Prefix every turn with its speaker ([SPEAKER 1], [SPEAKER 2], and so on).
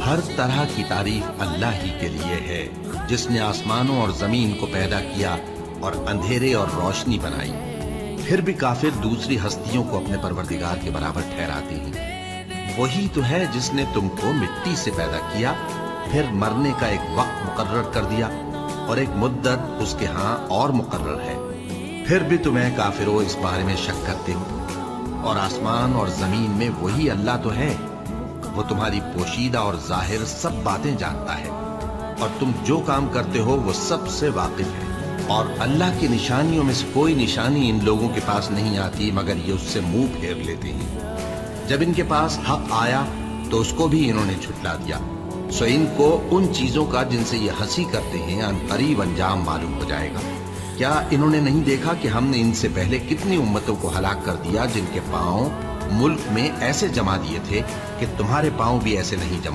[SPEAKER 1] ہر طرح کی تعریف اللہ ہی کے لیے ہے، جس نے آسمانوں اور زمین کو پیدا کیا اور اندھیرے اور روشنی بنائی۔ پھر بھی کافر دوسری ہستیوں کو اپنے پروردگار کے برابر ٹھہراتے ہیں۔ وہی تو ہے جس نے تم کو مٹی سے پیدا کیا، پھر مرنے کا ایک وقت مقرر کر دیا اور ایک مدت اس کے ہاں اور مقرر ہے۔ پھر بھی تمہیں کافروں اس بارے میں شک کرتے ہو، اور آسمان اور زمین میں وہی اللہ تو ہے، وہ تمہاری پوشیدہ اور ظاہر سب باتیں جانتا ہے، اور تم جو کام کرتے ہو وہ سب سے واقف ہے۔ اور اللہ کی نشانیوں میں سے کوئی نشانی ان لوگوں کے پاس نہیں آتی مگر یہ اس سے منہ پھیر لیتے ہیں۔ جب ان کے پاس حق آیا تو اس کو بھی انہوں نے جھٹلا دیا، سو ان کو ان چیزوں کا جن سے یہ ہنسی کرتے ہیں ان قریب انجام معلوم ہو جائے گا۔ کیا انہوں نے نہیں دیکھا کہ ہم نے ان سے پہلے کتنی امتوں کو ہلاک کر دیا جن کے پاؤں ملک میں ایسے جما دیے تھے کہ تمہارے پاؤں بھی ایسے نہیں جما